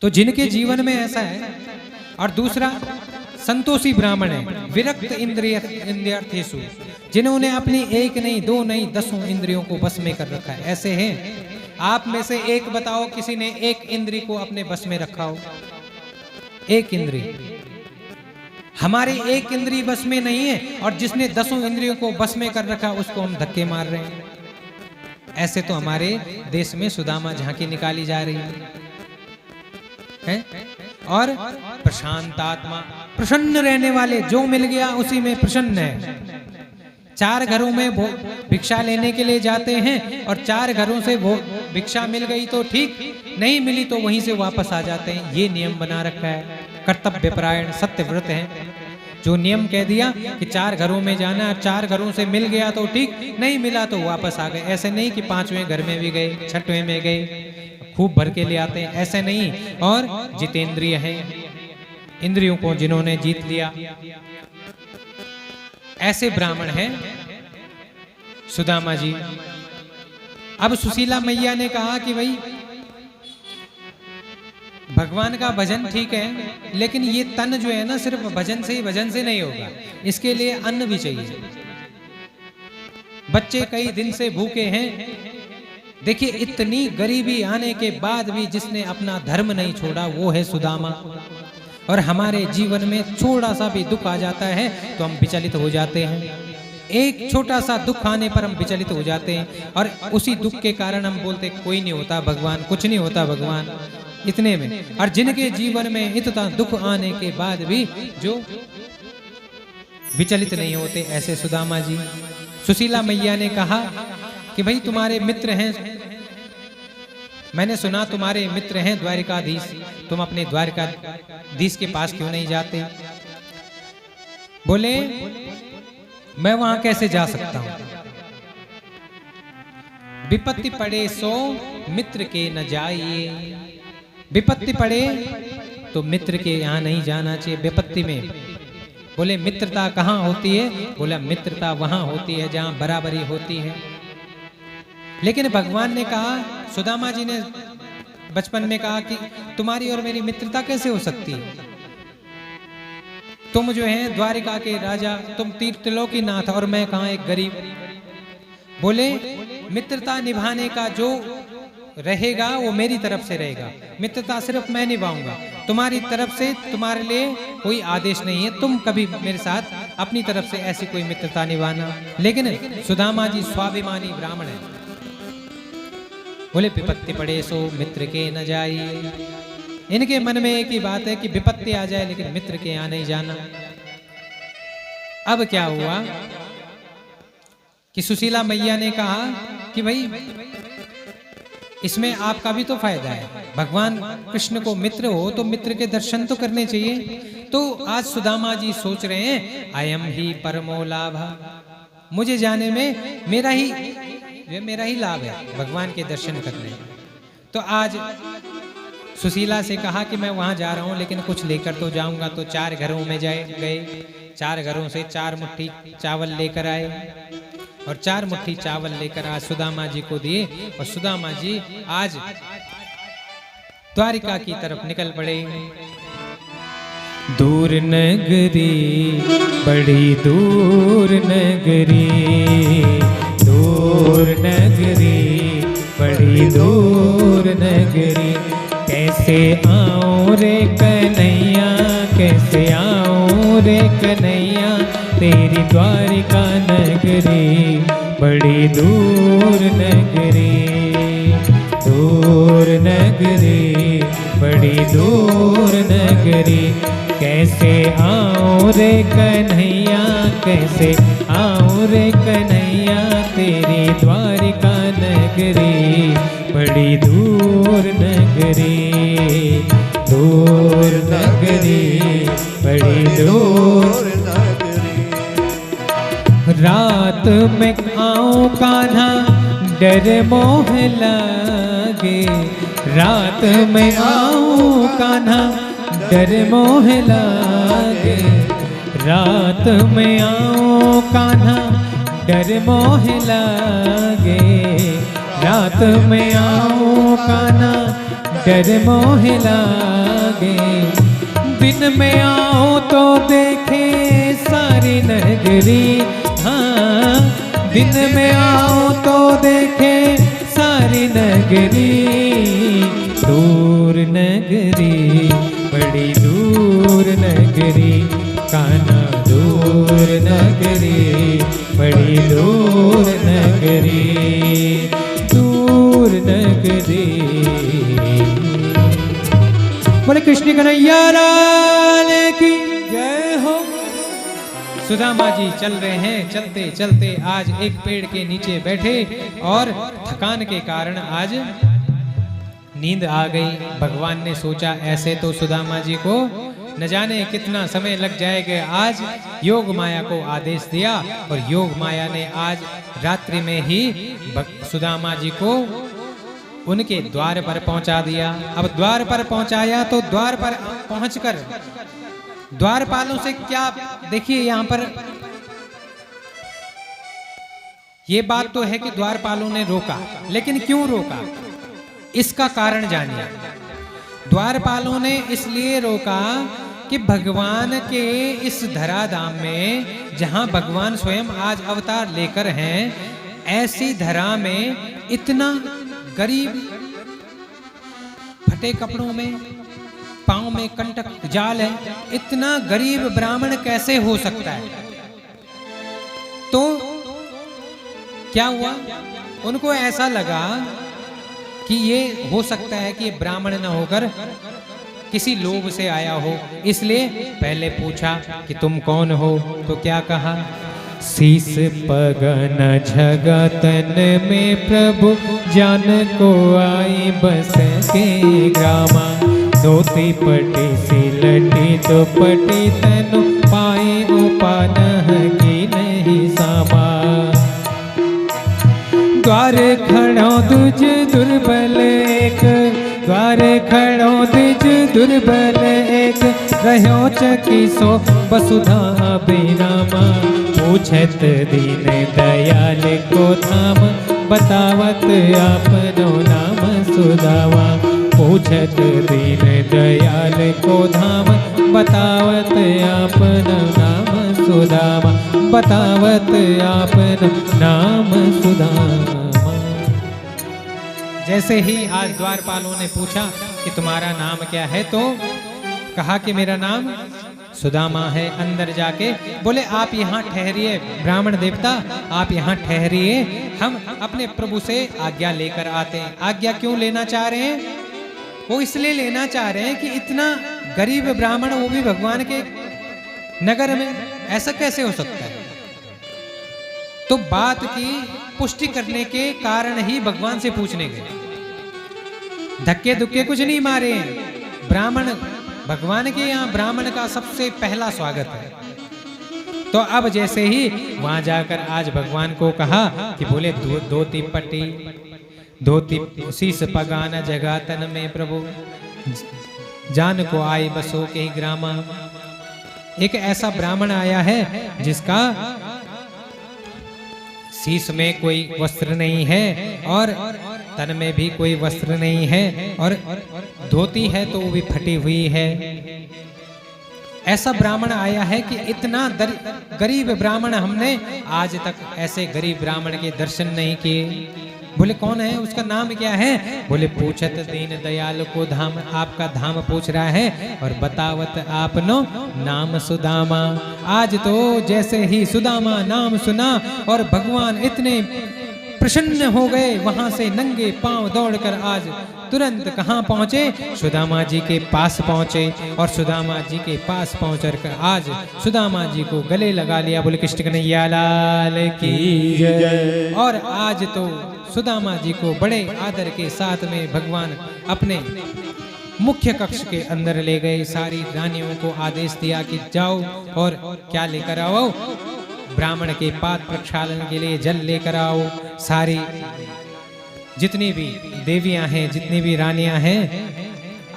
तो जिनके जीवन में ऐसा है, और दूसरा संतोषी ब्राह्मण है, विरक्त इंद्रियर्थेषु, जिन्होंने अपनी एक नहीं, दो नहीं, 10 इंद्रियों को बस में कर रखा है, ऐसे हैं। आप में से एक बताओ किसी ने एक इंद्री को अपने बस में रखा हो? एक इंद्री, हमारी एक इंद्री बस में नहीं है, और जिसने 10 इंद्रियों को बस में कर रखा उसको हम धक्के मार रहे हैं। ऐसे तो हमारे देश में सुदामा झांकी निकाली जा रही है। और प्रशांत आत्मा, प्रसन्न रहने वाले, जो मिल गया उसी में प्रसन्न है। 4 घरों में भिक्षा लेने के लिए जाते हैं, और 4 घरों से वो भिक्षा मिल गई तो ठीक, नहीं मिली तो वहीं से वापस आ जाते हैं। ये नियम बना रखा है। कर्तव्य परायण सत्यव्रत है, जो नियम कह दिया कि 4 घरों में जाना, 4 घरों से मिल गया तो ठीक, नहीं मिला तो वापस आ गए। ऐसे नहीं कि 5वें घर में भी गए, 6वें में गए, खूब भर के ले आते हैं, ऐसे नहीं। और जितेंद्रिय है, इंद्रियों को जिन्होंने जीत लिया, ऐसे ब्राह्मण हैं सुदामा जी। अब सुशीला मैया ने कहा कि भाई भगवान का भजन ठीक है, लेकिन ये तन जो है ना, सिर्फ भजन से नहीं होगा, इसके लिए अन्न भी चाहिए। बच्चे कई दिन से भूखे हैं। देखिए, इतनी गरीबी आने के बाद भी जिसने अपना धर्म नहीं छोड़ा वो है सुदामा। और हमारे जीवन में थोड़ा सा भी दुख आ जाता है तो हम विचलित हो जाते हैं। एक छोटा सा दुख आने पर हम विचलित हो जाते हैं, और उसी दुख के कारण हम बोलते कोई नहीं होता भगवान, कुछ नहीं होता भगवान, इतने में। और जिनके जीवन में इतना दुख आने के बाद भी जो विचलित नहीं होते, ऐसे सुदामा जी। सुशीला मैया ने कहा कि भाई तुम्हारे मित्र हैं, मैंने सुना तुम्हारे मित्र हैं द्वारिकाधीश, तुम अपने द्वारिकाधीश के पास क्यों नहीं जाते? बोले मैं वहां कैसे जा सकता हूं? विपत्ति पड़े सो मित्र के न जाइए। विपत्ति पड़े तो मित्र के यहाँ नहीं जाना चाहिए। विपत्ति में बोले मित्रता कहाँ होती है? बोला मित्रता वहां होती है जहां बराबरी होती है। लेकिन भगवान ने कहा, सुदामा जी ने बचपन में कहा कि तुम्हारी और मेरी मित्रता कैसे हो सकती है? तुम जो है द्वारिका के राजा, तुम त्रिलोकीनाथ, और मैं कहाँ एक गरीब। बोले मित्रता निभाने का जो रहेगा वो मेरी तरफ से रहेगा, मित्रता सिर्फ मैं निभाऊंगा। तुम्हारी तरफ से तुम्हारे लिए कोई आदेश नहीं है, तुम कभी मेरे साथ अपनी तरफ से ऐसी कोई मित्रता निभाना। लेकिन सुदामा जी स्वाभिमानी ब्राह्मण है। बोले विपत्ति पड़े सो मित्र के न जाइए। इनके मन में एक ही बात है कि विपत्ति आ जाए लेकिन मित्र के यहाँ नहीं जाना। अब क्या हुआ कि सुशीला मैया ने कहा कि भाई इसमें आपका भी तो फायदा है, भगवान कृष्ण को मित्र हो तो मित्र के दर्शन तो करने चाहिए। तो आज सुदामा जी सोच रहे हैं अयम ही परमो लाभ, मुझे जाने में मेरा ही लाभ है भगवान के दर्शन करने। तो आज सुशीला से कहा कि मैं वहां जा रहा हूं लेकिन कुछ लेकर तो जाऊंगा। तो 4 घरों में गए, 4 घरों से 4 मुट्ठी चावल लेकर आए, और 4 मुट्ठी चावल लेकर आज सुदामा जी को दिए। और सुदामा जी आज द्वारिका की तरफ निकल पड़े। दूर नगरी, बड़ी दूर नगरी, दूर नगरी, बड़ी दूर नगरी। कैसे आऊं रे कन्हैया, कैसे आऊं रे कन्हैया, तेरी द्वारिका नगरी, बड़ी दूर नगरी, दूर नगरी, बड़ी दूर नगरी। कैसे आऊं रे कन्हैया, कैसे आऊं रे कन्हैया, तेरी द्वारिका नगरी, बड़ी दूर नगरी, दूर नगरी, बड़ी दूर नगरी। रात में आऊं कान्हा, डर मोह लागे, रात में आऊं कान्हा, डर मोह लागे, रात में आऊं कान्हा, डर मोह लागे, रात में आऊं कान्हा डर मोह लागे, दिन में आऊं तो देखे सारी नगरी। हाँ, दिन में आऊं तो देखे सारी नगरी। दूर नगरी, बड़ी दूर नगरी, कान्हा दूर नगरी, बड़ी दूर नगरी, दूर नगरी। बोले कृष्ण कन्हैया लाल की जय हो। सुदामा जी चल रहे हैं, चलते चलते आज एक पेड़ के नीचे बैठे और थकान के कारण आज नींद आ गई। भगवान ने सोचा ऐसे तो सुदामा जी को न जाने कितना समय लग जाएगा। आज योग माया को आदेश दिया और योग माया ने आज रात्रि में ही सुदामा जी को उनके द्वार पर पहुंचा दिया। अब द्वार पर पहुंचाया तो द्वार पर पहुंचकर द्वारपालों से क्या, देखिए यहाँ पर ये बात तो है कि द्वारपालों ने रोका, लेकिन क्यों रोका इसका कारण जानिए। द्वारपालों ने इसलिए रोका कि भगवान के इस धराधाम में, जहां भगवान स्वयं आज अवतार लेकर हैं, ऐसी धरा में इतना गरीब, फटे कपड़ों में, पांव में कंटक जाल है, इतना गरीब ब्राह्मण कैसे हो सकता है। तो क्या हुआ, उनको ऐसा लगा कि ये हो सकता है कि ब्राह्मण न होकर किसी लोभ से आया हो, इसलिए पहले पूछा कि तुम कौन हो। तो क्या कहा, शीस पगन जगतन में प्रभु जान को आई बस के ग्रामा। धोती पटी सिलटी दुपटी तनु पाए उपान की नहीं सामा। द्वार खड़ो दुज दुर्बल एक, द्वार खड़ो दुज दुर्बल एक, रहो चकी सो वसुधा बिरामा। पूछत दीन दयाल को धाम, बतावत आपनो नाम सुदामा। पूछत दीन दयाल को धाम, बतावत आपनो नाम सुदामा। बतावत आपनो नाम सुदामा। जैसे ही आज द्वारपालों ने पूछा कि तुम्हारा नाम क्या है, तो कहा कि मेरा नाम सुदामा है। अंदर जाके बोले आप यहाँ ठहरिए ब्राह्मण देवता, आप यहाँ ठहरिए, हम अपने प्रभु से आज्ञा लेकर आते हैं। आज्ञा क्यों लेना चाह रहे हैं, वो इसलिए लेना चाह रहे हैं कि इतना गरीब ब्राह्मण, वो भी भगवान के नगर में, ऐसा कैसे हो सकता है। तो बात की पुष्टि करने के कारण ही भगवान से पूछने गए। धक्के धुक्के कुछ नहीं मारे। ब्राह्मण, भगवान के यहाँ ब्राह्मण का सबसे पहला स्वागत है। तो अब जैसे ही वहां जाकर आज भगवान को कहा कि बोले धोती पट्टी धोती शीस पगाना जगातन में प्रभु जान को आई बसो के ग्रामा। एक ऐसा ब्राह्मण आया है जिसका शीश में कोई वस्त्र नहीं है और तन में भी कोई वस्त्र नहीं है, और धोती है तो वो भी फटी हुई है। ऐसा ब्राह्मण आया है कि इतना गरीब ब्राह्मण, हमने आज तक ऐसे गरीब ब्राह्मण के दर्शन नहीं किए। बोले कौन है, उसका नाम क्या है। बोले पूछत दीन दयाल को धाम, आपका धाम पूछ रहा है और बतावत आपनो नाम सुदामा। आज तो जैसे ही सुदामा नाम सुना और भगवान इतने प्रसन्न हो गए, वहां से नंगे पांव दौड़कर आज तुरंत कहाँ पहुंचे, सुदामा जी के पास पहुंचे। और सुदामा जी के पास पहुंचकर आज सुदामा जी को गले लगा लिया। बोले कृष्ण कन्हैया लाल की जय। और आज तो सुदामा जी को बड़े आदर के साथ में भगवान अपने मुख्य कक्ष के अंदर ले गए। सारी रानियों को आदेश दिया कि जाओ और क्या लेकर आओ, ब्राह्मण के पाद प्रक्षालन के लिए जल लेकर आओ। सारी जितनी भी देवियां हैं, जितनी भी रानियां हैं,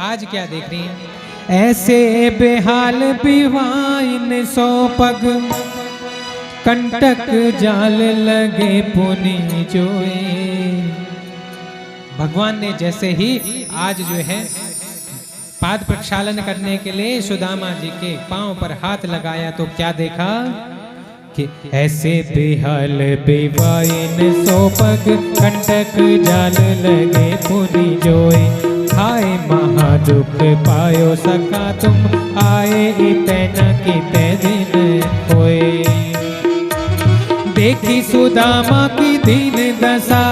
आज क्या देख रही हैं, ऐसे बेहाल बिवाइन सो पग, कंटक जाल लगे पुनि जोए। भगवान ने जैसे ही आज जो है पाद प्रक्षालन करने के लिए सुदामा जी के पांव पर हाथ लगाया तो क्या देखा कि ऐसे बेहाल बेवाइन सोपग कंटक जाल लगे पुनि जोए खाए महादुख पायो सका तुम आए इतै न कितै दिन होए। देखी सुदामा की दीन दशा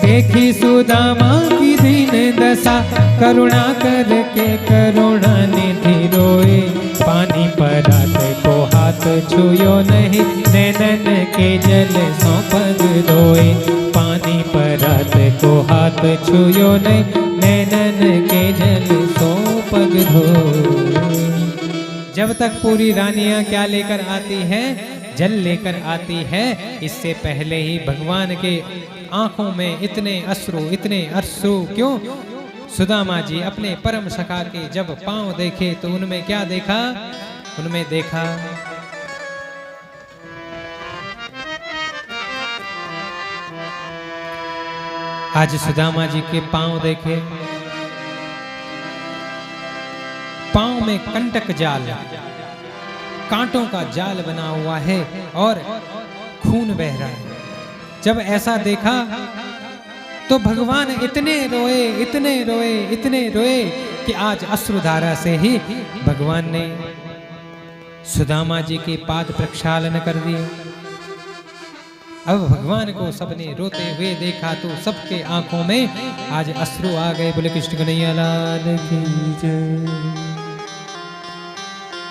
देखी सुदामा की दीन दशा करुणा करके करुणा निधि रोए पानी परात को हाथ छुयो नहीं नैनन के जल सो पग धोए पानी परात को हाथ छुयो नहीं नैनन के जल सो पग धोए। जब तक पूरी रानियां क्या लेकर आती हैं जल लेकर आती है, इससे पहले ही भगवान के आंखों में इतने अश्रु क्यों? सुदामा जी अपने परम सखा के जब पांव देखे तो उनमें क्या देखा? उनमें देखा आज सुदामा जी के पांव देखे, पांव में कंटक जाल कांटों का जाल बना हुआ है और खून बह रहा है। जब ऐसा देखा तो भगवान इतने रोए कि आज अश्रुधारा से ही भगवान ने सुदामा जी के पाद प्रक्षालन कर दिए। अब भगवान को सबने रोते हुए देखा तो सबके आंखों में आज अश्रु आ गए। बोले कृष्ण कन्हैया लाल की जय।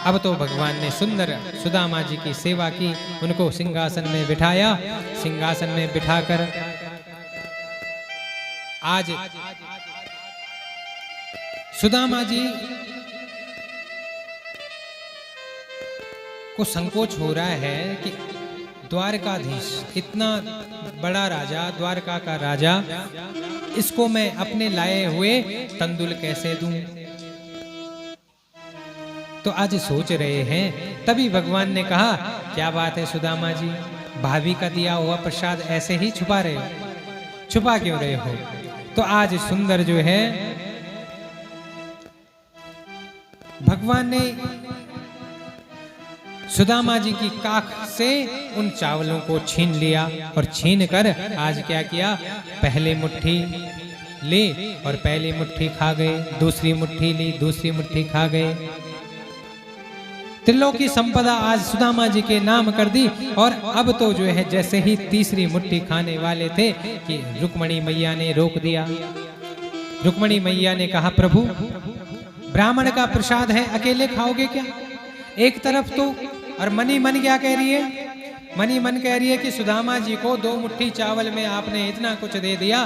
अब तो भगवान ने सुंदर सुदामा जी की सेवा की, उनको सिंहासन में बिठाया। सिंहासन में बिठाकर आज सुदामा जी को संकोच हो रहा है कि द्वारकाधीश इतना बड़ा राजा, द्वारका का राजा, इसको मैं अपने लाए हुए तंदुल कैसे दूं? तो आज सोच रहे हैं। तभी भगवान ने कहा क्या बात है सुदामा जी, भाभी का दिया हुआ प्रसाद ऐसे ही छुपा रहे हो? छुपा क्यों रहे हो? तो आज सुंदर जो है भगवान ने सुदामा जी की काख से उन चावलों को छीन लिया और छीन कर आज क्या किया? पहले मुट्ठी ले और पहली मुट्ठी खा गए, दूसरी मुट्ठी ली, दूसरी मुट्ठी खा गए। त्रिलोक की संपदा आज सुदामा जी के नाम कर दी। और अब तो जो है जैसे ही तीसरी मुट्ठी खाने वाले थे कि रुक्मणी मैया ने रोक दिया। रुक्मणी मैया ने कहा प्रभु ब्राह्मण का प्रसाद है, अकेले खाओगे क्या? एक तरफ तो और मनी मन क्या कह रही है? मनी मन कह रही है कि सुदामा जी को 2 मुट्ठी चावल में आपने इतना कुछ दे दिया,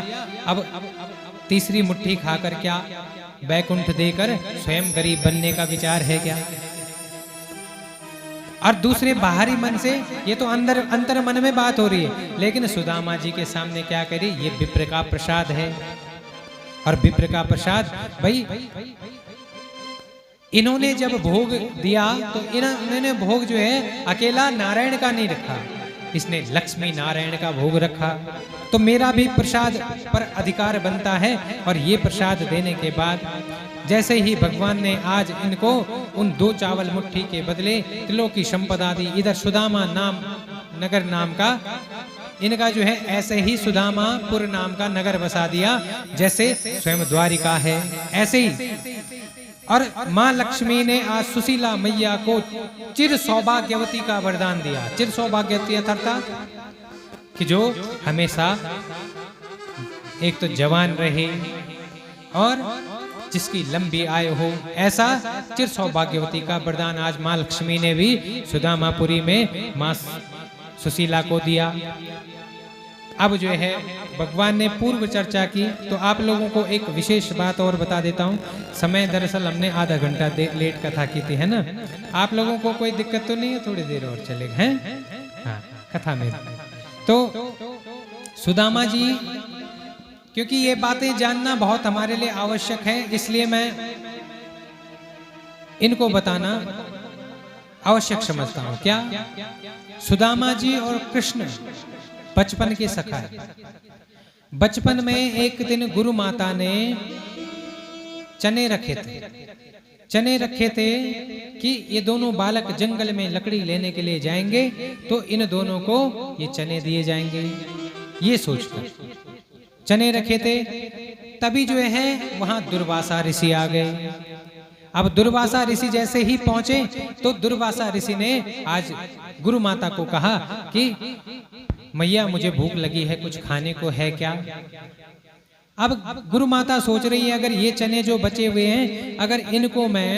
अब तीसरी मुट्ठी खाकर क्या बैकुंठ देकर स्वयं गरीब बनने का विचार है क्या? और दूसरे बाहरी मन से ये तो अंतर मन में बात हो रही है, लेकिन सुदामा जी के सामने क्या करी? ये विप्र का प्रसाद है। और विप्र का प्रसाद भाई इन्होंने जब भोग दिया तो इन्होंने भोग जो है अकेला नारायण का नहीं रखा, इसने लक्ष्मी नारायण का भोग रखा। तो मेरा भी प्रसाद पर अधिकार बनता है। और ये प्रसाद देने के बाद जैसे ही भगवान ने आज इनको उन 2 चावल मुट्ठी के बदले त्रिलोक की संपदा दी। इधर सुदामा नाम नगर नाम का इनका जो है ऐसे ही सुदामापुर नाम का नगर बसा दिया, जैसे स्वयं द्वारिका है ऐसे ही। और माँ लक्ष्मी ने आज सुशीला मैया को चिर सौभाग्यवती का वरदान दिया। चिर सौभाग्यवती अर्थात कि जो हमेशा एक तो जवान रहे और जिसकी लंबी आयु हो, ऐसा चिर सौभाग्यवती का वरदान आज माँ लक्ष्मी ने भी सुदामापुरी में माँ सुशीला को दिया। अब जो है भगवान ने पूर्व चर्चा की, तो आप लोगों को एक विशेष बात और बता देता हूँ। समय दरअसल हमने आधा घंटा लेट कथा की थी, है ना? आप लोगों को कोई दिक्कत तो नहीं है? थोड़ी देर और चलेगा, हैं? हाँ, कथा में तो सुदामा जी, क्योंकि ये बातें जानना बहुत हमारे लिए आवश्यक है, इसलिए मैं इनको बताना आवश्यक समझता हूँ। क्या सुदामा जी और कृष्ण बचपन के सखा है। बचपन में एक दिन गुरु माता ने चने रखे थे कि ये दोनों बालक जंगल में लकड़ी लेने के लिए जाएंगे तो इन दोनों को ये चने दिए जाएंगे। ये सोचकर चने रखे थे। तभी जो है वहां दुर्वासा ऋषि आ गए। अब दुर्वासा ऋषि जैसे ही पहुंचे तो दुर्वासा ऋषि ने आज गुरु माता को कहा कि मैया मुझे भूख लगी है, कुछ खाने को है क्या? अब गुरु माता सोच रही है अगर ये चने जो बचे हुए हैं अगर इनको मैं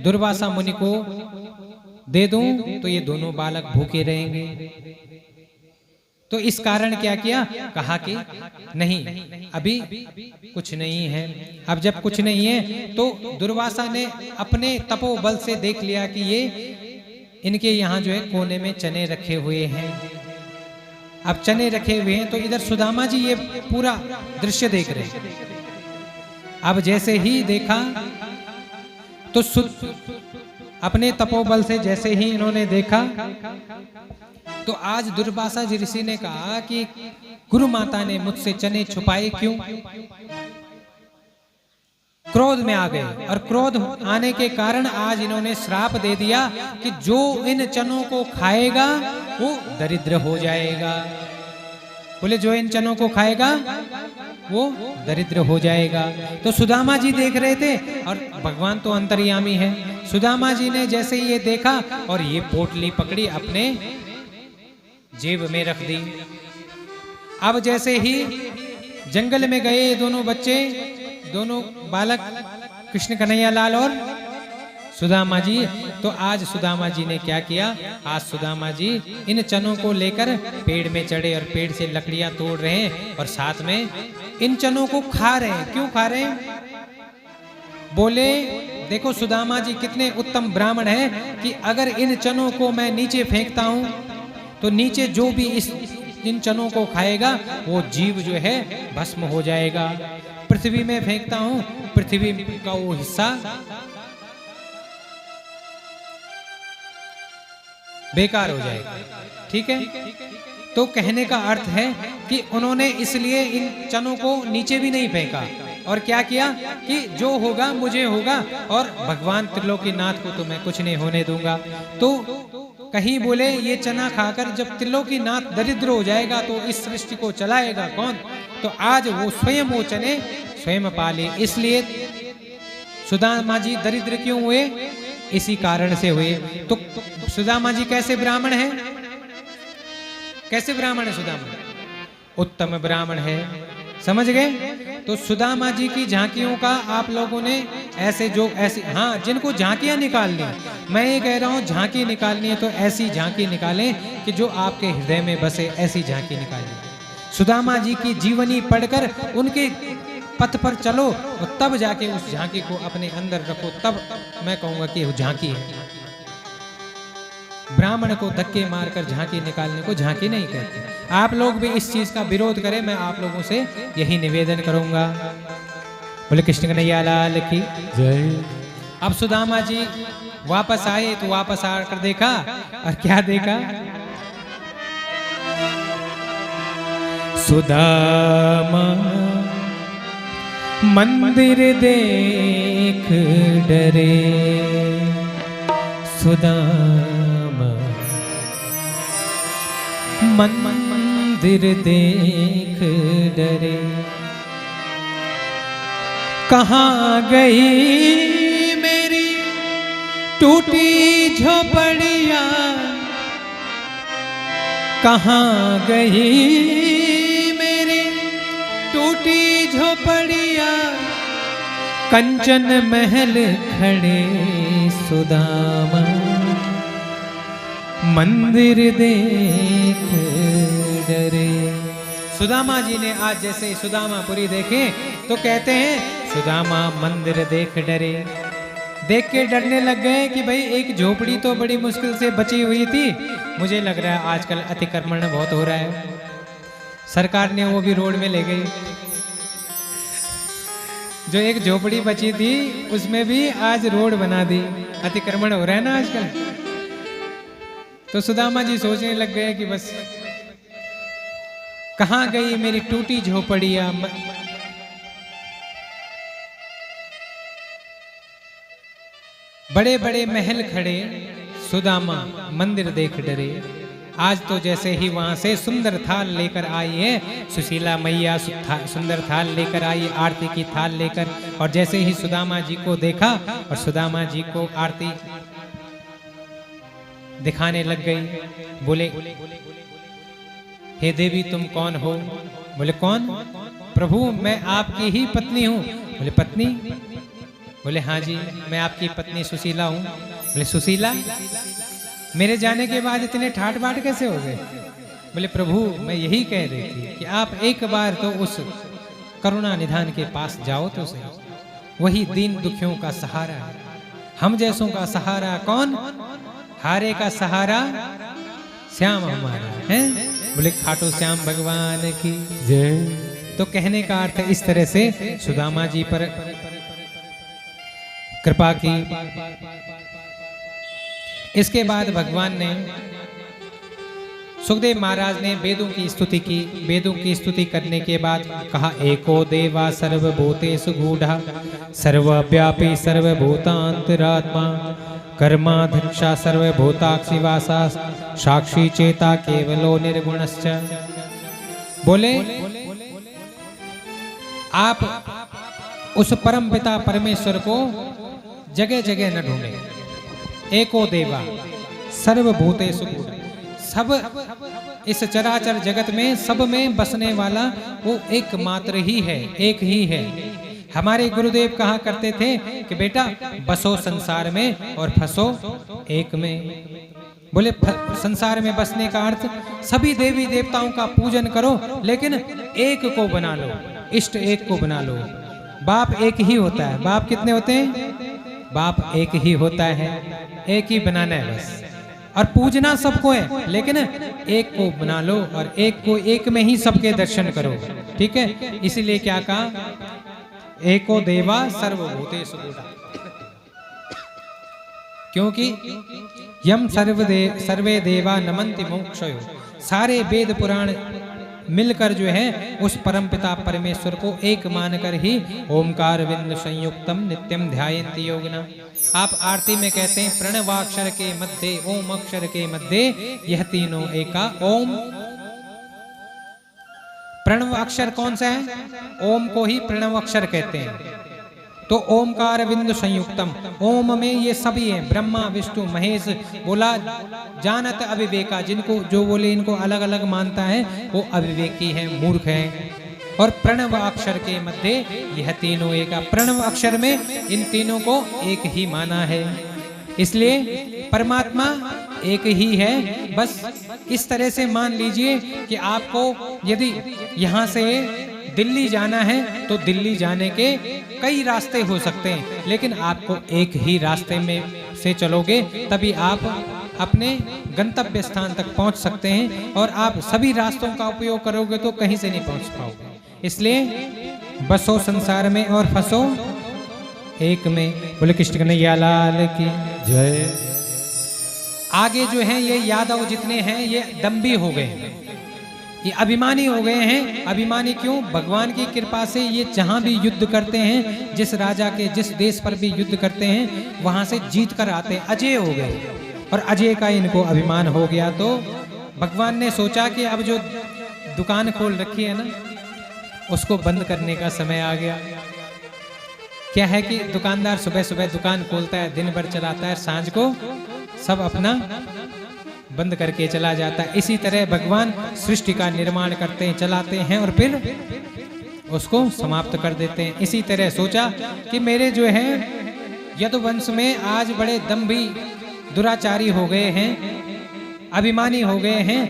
दुर्वासा मुनि को दे दूं तो ये दोनों बालक भूखे रहेंगे। तो इस कारण क्या किया, कहा कि नहीं अभी कुछ नहीं है। अब जब कुछ नहीं है तो दुर्वासा ने अपने तपोबल से देख लिया कि ये इनके यहाँ जो है कोने में चने रखे हुए हैं। अब चने रखे हुए हैं तो इधर सुदामा जी ये पूरा दृश्य देख रहे हैं। अब जैसे ही देखा तो अपने तपोबल से जैसे ही इन्होंने देखा तो आज दुर्वासा जी ऋषि ने कहा कि गुरु माता ने मुझसे चने छुपाए क्यों? क्रोध में आ गए और क्रोध आने के कारण आज इन्होंने श्राप दे दिया कि जो इन चनों को खाएगा वो दरिद्र हो जाएगा। बोले जो इन चनों को खाएगा वो दरिद्र हो जाएगा। तो सुदामा जी देख रहे थे और भगवान तो अंतर्यामी है। सुदामा जी ने जैसे ये देखा और ये पोटली पकड़ी अपने जेब में रख दी। अब जैसे ही जंगल में गए दोनों बच्चे, दोनों बालक कृष्ण कन्हैया लाल और सुदामा जी, तो आज सुदामा जी ने क्या किया, आज सुदामा जी इन चनों को लेकर पेड़ में चढ़े और पेड़ से लकड़ियां तोड़ रहे हैं और साथ में इन चनों को खा रहे हैं। क्यों खा रहे हैं? बोले देखो सुदामा जी कितने उत्तम ब्राह्मण हैं कि अगर इन चनों को मैं नीचे फेंकता हूं तो नीचे जो भी इन चनों को खाएगा वो जीव जो है भस्म हो जाएगा। पृथ्वी में फेंकता हूं, पृथ्वी का वो हिस्सा बेकार हो जाएगा। ठीक है, तो कहने का अर्थ है कि उन्होंने इसलिए इन चनों को नीचे भी नहीं फेंका और क्या किया कि जो होगा मुझे होगा और भगवान त्रिलोकीनाथ को तो मैं कुछ नहीं होने दूंगा। तो कहीं बोले ये चना खाकर जब त्रिलोकीनाथ दरिद्र हो जाएगा तो इस सृष्टि को चलाएगा कौन? तो आज वो स्वयं वो चने स्वयं पाले। इसलिए सुदामा जी दरिद्र क्यों हुए? इसी कारण से हुए। तो सुदामा जी कैसे ब्राह्मण है? कैसे ब्राह्मण है सुदामा? उत्तम ब्राह्मण है। समझ गए? तो सुदामा जी की झांकियों का आप लोगों ने ऐसे जो ऐसी, हाँ जिनको झांकियां निकालनी, मैं ये कह रहा हूँ झांकी निकालनी है तो ऐसी झांकी निकालें कि जो आपके हृदय में बसे, ऐसी झांकी निकालें। सुदामा जी की जीवनी पढ़कर उनके पथ पर चलो और तब जाके उस झांकी को अपने अंदर रखो, तब मैं कहूंगा कि वो झांकी है। ब्राह्मण को धक्के मारकर झांकी निकालने को झांकी नहीं कहते। आप लोग भी इस चीज का विरोध करें, मैं आप लोगों से यही निवेदन करूंगा। बोले कृष्ण कन्हैया लाल की जय। अब सुदामा जी वापस आए तो वापस आकर देखा और क्या देखा, सुदामा मंदिर देख डरे, सुदामा मंदिर देख डरे। कहाँ गई मेरी टूटी झोपड़िया, कहाँ गई मेरी टूटी झोपड़िया, कंचन महल खड़े सुदामा मंदिर देख डरे। सुदामा जी ने आज जैसे सुदामापुरी देखे तो कहते हैं सुदामा मंदिर देख डरे। देख के डरने लग गए कि भाई एक झोपड़ी तो बड़ी मुश्किल से बची हुई थी, मुझे लग रहा है आजकल अतिक्रमण बहुत हो रहा है, सरकार ने वो भी रोड में ले गई। जो एक झोपड़ी बची थी उसमें भी आज रोड बना दी, अतिक्रमण हो रहा है ना आजकल। तो सुदामा जी सोचने लग गए कि बस कहाँ गई मेरी टूटी झोपड़िया। बड़े बड़े महल खड़े सुदामा मंदिर देख डरे। आज तो जैसे ही वहां से सुंदर थाल लेकर आई है सुशीला मैया, सुंदर थाल लेकर आई आरती की थाल लेकर। और जैसे ही सुदामा जी को देखा और सुदामा जी को आरती दिखाने लग गई। बोले हे देवी तुम कौन हो? बोले कौन? प्रभु मैं आपकी ही पत्नी हूँ। बोले पत्नी? बोले हाँ जी मैं आपकी पत्नी सुशीला हूँ। बोले सुशीला मेरे जाने के बाद इतने ठाट बाट कैसे हो गए? बोले प्रभु मैं यही कह रही थी कि आप एक बार तो उस करुणा निधान के पास जाओ तो सही, वही दीन दुखियों का सहारा है। हम जैसों का सहारा कौन? हारे का सहारा श्याम हमारा है। बोले खाटू श्याम भगवान की जय। तो कहने का अर्थ इस तरह से सुदामा जी पर कृपा की। इसके बाद भगवान ने सुखदेव महाराज ने वेदों की स्तुति की। वेदों की स्तुति करने के बाद कहा एको देवा सर्वभूतेषु गूढ़ः सर्वव्यापी सर्वभूतांतरात्मा कर्माध्यक्षा सर्वभूताक्षिवासा साक्षी चेता केवलो निर्गुणश्च। बोले आप उस परम पिता परमेश्वर को जगह जगह न ढूंढे। एको देवा सर्वभूतेषु गूढ़ः, सब इस चराचर जगत में सब में बसने वाला वो एकमात्र ही है, एक ही है। हमारे गुरुदेव कहा करते थे कि बेटा बसो संसार में और फंसो एक में। बोले संसार में बसने का अर्थ सभी देवी देवताओं का पूजन करो लेकिन एक को बना लो, इष्ट एक को बना लो। बाप एक ही होता है। बाप कितने होते हैं? बाप एक ही होता है, एक ही बनाना है बस। और पूजना सबको है लेकिन एक को बना लो और एक को एक में ही सबके दर्शन करो। ठीक है, इसीलिए क्या कहा? एको देवा सर्वभूतेषु गूढ़ः। क्योंकि यम सर्वे देवा नमन्ति मोक्षयो। सारे वेद पुराण मिलकर जो है उस परमपिता परमेश्वर को एक मानकर ही ओमकार विंद संयुक्तम नित्यम ध्यायन्ति योगिना। आप आरती में कहते हैं प्रणवाक्षर के मध्य ओम अक्षर के मध्य यह तीनों एका ओम। प्रणव अक्षर कौन सा है? ओम को ही प्रणव अक्षर कहते हैं। तो ओमकार बिंदु संयुक्तम, ओम में ये सभी हैं, ब्रह्मा विष्णु महेश। बोला जानत अविवेका, जिनको जो बोले इनको अलग अलग मानता है वो अविवेकी है, मूर्ख है। और प्रणव अक्षर के मध्य यह तीनों एक। प्रणव अक्षर में इन तीनों को एक ही माना है, इसलिए परमात्मा एक ही है। बस इस तरह से मान लीजिए कि आपको यदि यहाँ से दिल्ली जाना है तो दिल्ली जाने के कई रास्ते हो सकते हैं, लेकिन आपको एक ही रास्ते में से चलोगे तभी आप अपने गंतव्य स्थान तक पहुंच सकते हैं। और आप सभी रास्तों का उपयोग करोगे तो कहीं से नहीं पहुंच पाओगे। इसलिए बसो संसार में और फंसो एक में। बोले कृष्ण कन्हैया लाल की जय। आगे जो है ये यादव जितने हैं ये दम्भी हो गए हैं, ये अभिमानी हो गए हैं। अभिमानी क्यों? भगवान की कृपा से ये जहां भी युद्ध करते हैं, जिस राजा के जिस देश पर भी युद्ध करते हैं वहां से जीत कर आते हैं, अजय हो गए। और अजय का इनको अभिमान हो गया तो भगवान ने सोचा कि अब जो दुकान खोल रखी है ना उसको बंद करने का समय आ गया। क्या है कि दुकानदार सुबह सुबह दुकान खोलता है, दिन भर चलाता है, सांझ को सब अपना बंद करके चला जाता है। इसी तरह भगवान सृष्टि का निर्माण करते हैं, चलाते हैं और फिर उसको समाप्त कर देते हैं। इसी तरह सोचा कि मेरे जो है यदुवंश में आज बड़े दम्भी दुराचारी हो गए हैं, अभिमानी हो गए हैं।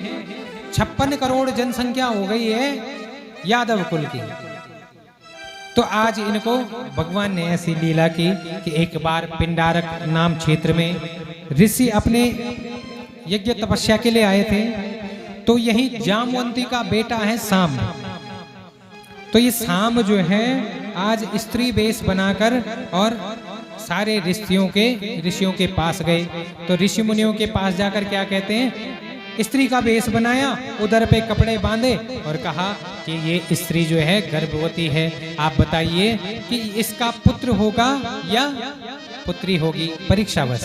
56 करोड़ जनसंख्या हो गई है यादव कुल की। तो आज इनको भगवान ने ऐसी लीला की कि एक बार पिंडारक नाम क्षेत्र में ऋषि अपने यज्ञ तपस्या के लिए आए थे। तो यही जामवंती का बेटा है साम। तो ये साम जो है आज स्त्री वेश बनाकर और सारे ऋषियों के पास गए। तो ऋषि मुनियों के पास जाकर क्या कहते हैं स्त्री का वेश बनाया, उधर पे कपड़े बांधे और कहा कि ये स्त्री जो है गर्भवती है, आप बताइए कि इसका पुत्र होगा या पुत्री होगी, परीक्षावश।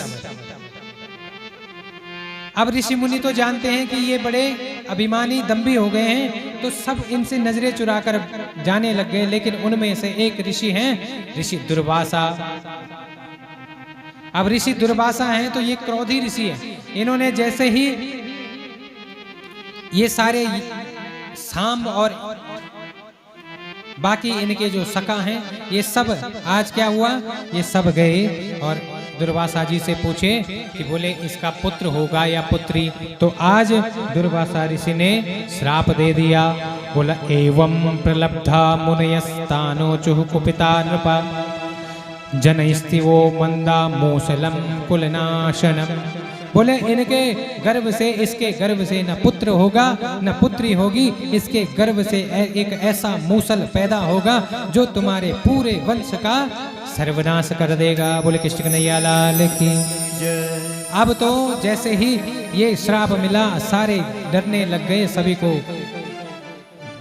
अब ऋषि मुनि तो जानते हैं कि ये बड़े अभिमानी दंभी हो गए हैं, तो सब इनसे नजरें चुराकर जाने लग गए। लेकिन उनमें से एक ऋषि हैं, ऋषि दुर्वासा। अब ऋषि दुर्वासा हैं तो ये क्रोधी ऋषि है। इन्होंने जैसे ही ये सारे साम और बाकी इनके जो सखा हैं, ये सब आज क्या हुआ, ये सब गए और दुर्वासा जी से पूछे कि बोले इसका पुत्र होगा या पुत्री। तो आज दुर्वासा ऋषि ने श्राप दे दिया। बोला एवं प्रलब्धा मुनयस्तानो चुह कुपिता नृपा जनस्तिवो मंदा मूसलम कुलनाशनम। बोले इनके गर्भ से, इसके गर्भ से न पुत्र होगा न पुत्री होगी, इसके गर्भ से एक ऐसा मूसल पैदा होगा जो तुम्हारे पूरे वंश का सर्वनाश कर देगा। बोले कृष्ण कन्हैया लाल की। अब तो जैसे ही ये श्राप मिला, सारे डरने लग गए, सभी को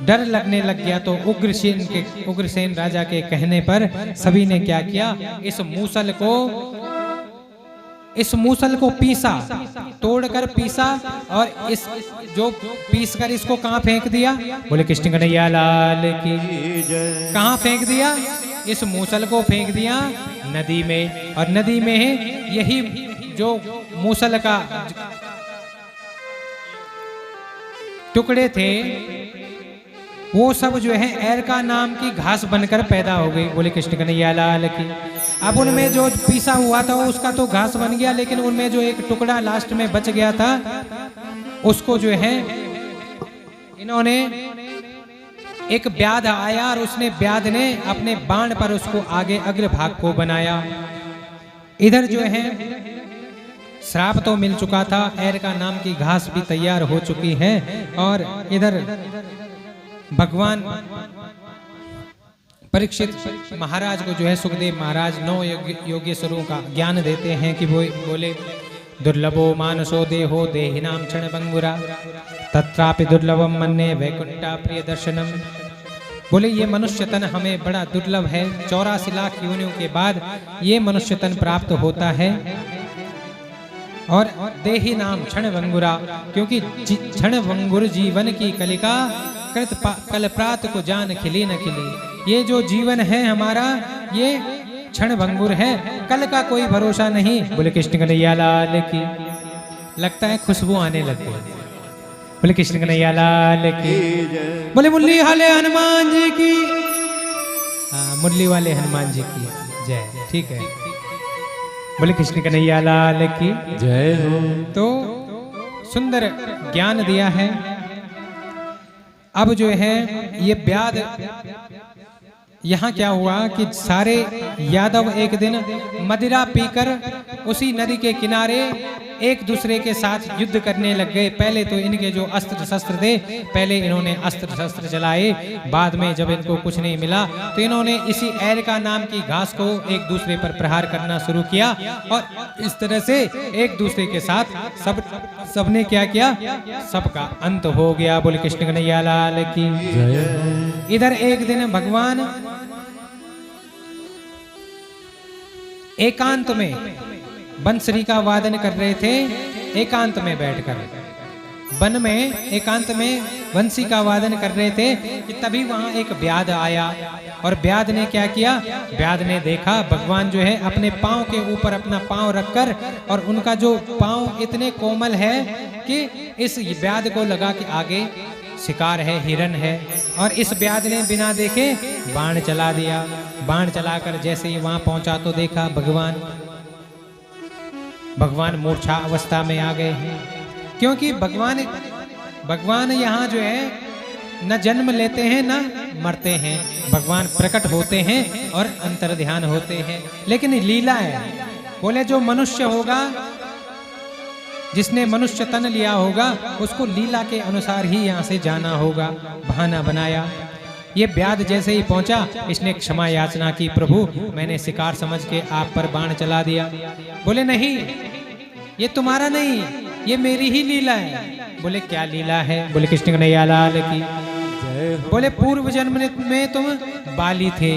डर लगने लग गया। तो उग्रसेन राजा के कहने पर सभी ने क्या किया, इस मूसल को पीसा, तोड़कर पीसा और इस जो पीस कर इसको कहाँ फेंक दिया। बोले कृष्ण कन्हैया लाल की। कहाँ फेंक दिया, इस मूसल को फेंक दिया नदी में। और नदी में यही जो मूसल का टुकड़े थे वो सब जो है एरका नाम की घास बनकर पैदा हो गई। बोले कृष्ण कन्हैया लाल की। अब उनमें जो पीसा हुआ था उसका तो घास बन गया, लेकिन उनमें जो एक टुकड़ा लास्ट में बच गया था उसको जो है इन्होंने, एक व्याध आया और उसने व्याध ने अपने बाण पर उसको आगे अग्रभाग को बनाया। इधर जो है श्राप तो मिल चुका था, एरका नाम की घास भी तैयार हो चुकी है और इधर भगवान परीक्षित महाराज को जो है सुखदेव महाराज 9 योगेश्वरों का ज्ञान देते हैं कि वो बोले दुर्लभो मानसो देहो देहिनाम क्षण भंगुरा तत्रापि दुर्लभम मन्ये वैकुंठा प्रिय दर्शनम। बोले ये मनुष्य तन हमें बड़ा दुर्लभ है, 84 लाख योनियों के बाद ये मनुष्य तन प्राप्त होता है। और देही नाम क्षण भंगुरा, क्योंकि क्षण भंगुर जीवन की कलिका कृत कल प्रात को जान खिली न खिली। ये जो जीवन है हमारा ये क्षण भंगुर है, कल का कोई भरोसा नहीं। बोले कृष्ण कन्हैया लाल की। लगता है खुशबू आने लग गई। बोले कृष्ण कन्हैया लाल की। बोले मुरली वाले हनुमान जी की। मुरली वाले हनुमान जी की जय। ठीक है, बोले कृष्ण कन्हैया लाल की जय हो। तो सुंदर ज्ञान दिया है। अब जो है ये व्याध, यहाँ क्या हुआ कि सारे यादव एक दिन मदिरा पीकर उसी नदी के किनारे एक दूसरे के साथ युद्ध करने लग गए। पहले तो इनके जो अस्त्र शस्त्र थे, पहले इन्होंने अस्त्र शस्त्र चलाए, बाद में जब इनको कुछ नहीं मिला तो इन्होंने इसी एरका नाम की घास को एक दूसरे पर प्रहार करना शुरू किया और इस तरह से एक दूसरे के साथ सबने क्या किया, सबका अंत हो गया। बोले कृष्ण कन्हैया लाल की। इधर एक दिन भगवान एकांत में बंसरी का वादन कर रहे थे, एकांत में बैठकर वन में एकांत में बंसी का वादन कर रहे थे कि तभी वहां एक व्याध आया। और व्याध ने क्या किया, व्याध ने देखा भगवान जो है अपने पांव के ऊपर अपना पांव रखकर, और उनका जो पांव इतने कोमल है कि इस व्याध को लगा कि आगे शिकार है, हिरन है। और इस व्याध ने बिना देखे बाण चला दिया। बाण चलाकर जैसे ही वहां पहुंचा तो देखा भगवान मूर्छा अवस्था में आ गए हैं, क्योंकि भगवान यहाँ जो है न जन्म लेते हैं न मरते हैं। भगवान प्रकट होते हैं और अंतर ध्यान होते हैं, लेकिन लीला है। बोले जो मनुष्य होगा, जिसने मनुष्य तन लिया होगा, उसको लीला के अनुसार ही यहाँ से जाना होगा। बहाना बनाया। ये व्याध जैसे ही पहुंचा, इसने क्षमा याचना की, प्रभु मैंने शिकार समझ के आप पर बाण चला दिया। बोले नहीं, ये तुम्हारा नहीं, ये मेरी ही लीला है। बोले क्या लीला है? बोले कृष्ण कन्हैया लाल की। बोले पूर्व जन्म में तुम बाली थे,